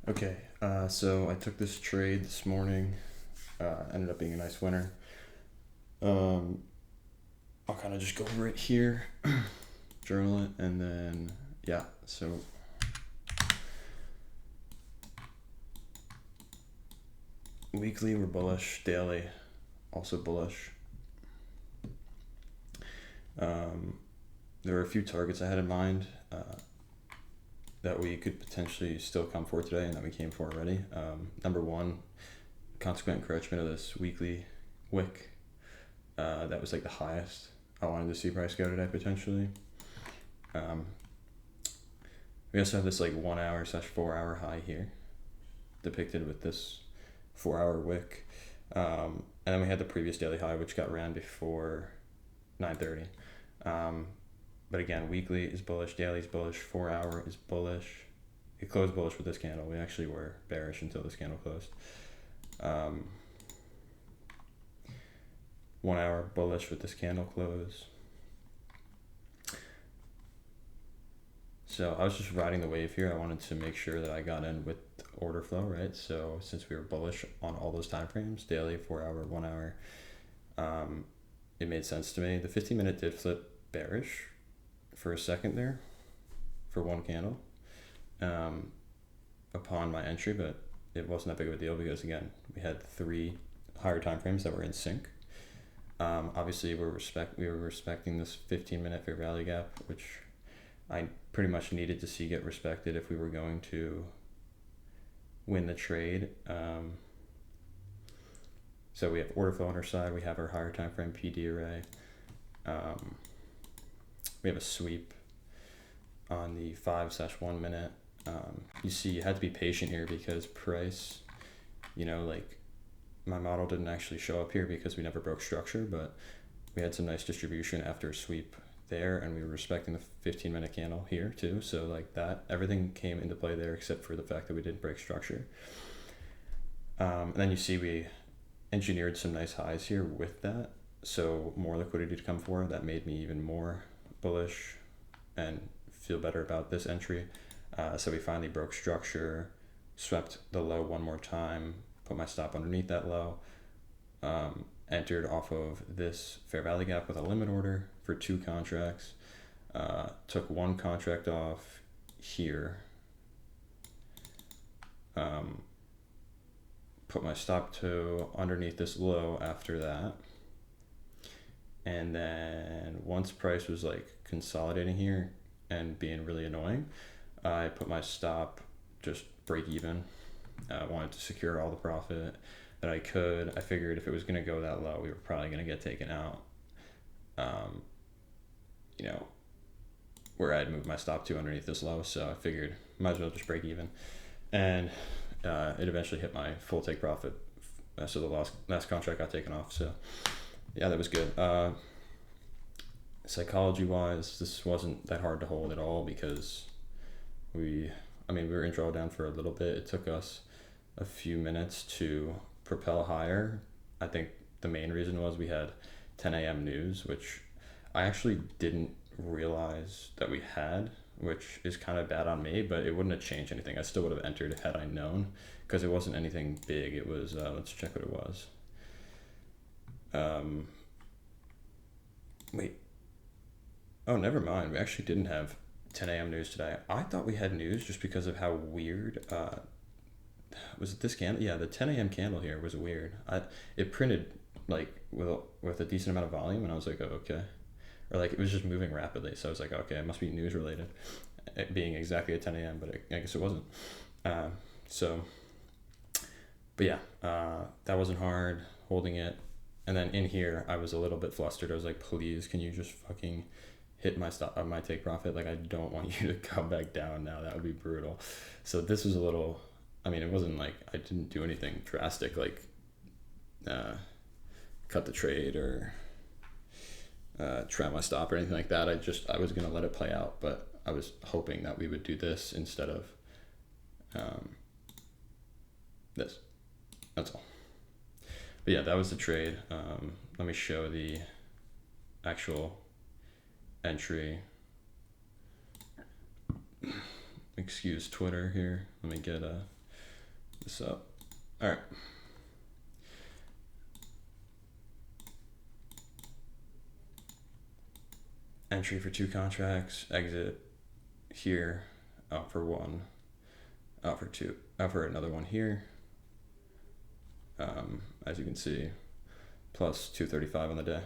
Okay, so I took this trade this morning. Ended up being a nice winner. Um, I'll kind of just go over it here, journal it, and then yeah. So weekly we're bullish, daily also bullish. Um, there were a few targets I had in mind that we could potentially still come for today, and that we came for already. Number one, consequent encroachment of this weekly wick. That was like the highest I wanted to see price go today potentially. Um, we also have this like 1 hour slash 4 hour high here, depicted with this 4 hour wick, and then we had the previous daily high which got ran before 9:30. Um, but again, weekly is bullish, daily is bullish, 4 hour is bullish. It closed bullish with this candle. We actually were bearish until this candle closed. Um, 1 hour bullish with this candle close. So I was just riding the wave here. I wanted to make sure that I got in with order flow, right? So since we were bullish on all those time frames, daily, 4 hour, 1 hour, it made sense to me. The 15-minute did flip bearish for a second there, for one candle, upon my entry, but it wasn't that big of a deal because again, we had three higher time frames that were in sync. Obviously, we were respecting this 15-minute fair value gap, which I pretty much needed to see get respected if we were going to win the trade. So we have order flow on our side. We have our higher time frame PD array. We have a sweep on the 5/1 minute. You see, you had to be patient here because price, like my model didn't actually show up here because we never broke structure, but we had some nice distribution after a sweep there, and we were respecting the 15-minute candle here too. So like that, everything came into play there except for the fact that we didn't break structure. And then you see we engineered some nice highs here with that, so more liquidity to come for. That made me even more bullish and feel better about this entry. So we finally broke structure, swept the low one more time, put my stop underneath that low, entered off of this fair value gap with a limit order for 2 contracts, took one contract off here, put my stop to underneath this low after that, and then once price was like consolidating here and being really annoying, I put my stop just break even. I wanted to secure all the profit that I could. I figured if it was going to go that low, we were probably going to get taken out. Where I'd moved my stop to underneath this low, so I figured might as well just break even. And it eventually hit my full take profit. So the last contract got taken off. So yeah, that was good. Psychology wise, this wasn't that hard to hold at all because we were in drawdown for a little bit. It took us a few minutes to propel higher. I think the main reason was we had 10 a.m. news, which I actually didn't realize that we had, which is kind of bad on me, but it wouldn't have changed anything. I still would have entered had I known, because it wasn't anything big. It was, let's check what it was. Wait. Oh, never mind. We actually didn't have 10 a.m. news today. I thought we had news just because of how weird. Was it this candle? Yeah, the 10 a.m. candle here was weird. It printed like with a decent amount of volume, and I was like, oh, okay. Or like it was just moving rapidly, so I was like, okay, it must be news related. It being exactly at 10 a.m., but I guess it wasn't. But yeah, that wasn't hard holding it. And then in here, I was a little bit flustered. I was like, please, can you just fucking hit my stop, my take profit? Like, I don't want you to come back down now. That would be brutal. So this was a little. It wasn't like I didn't do anything drastic, like cut the trade or try my stop or anything like that. I was gonna let it play out, but I was hoping that we would do this instead of this. That's all. But yeah, that was the trade. Let me show the actual entry. Excuse Twitter here. Let me get this up. All right. Entry for 2 contracts, exit here, out for 1, out for 2, out for another one here. As you can see, plus 235 on the day.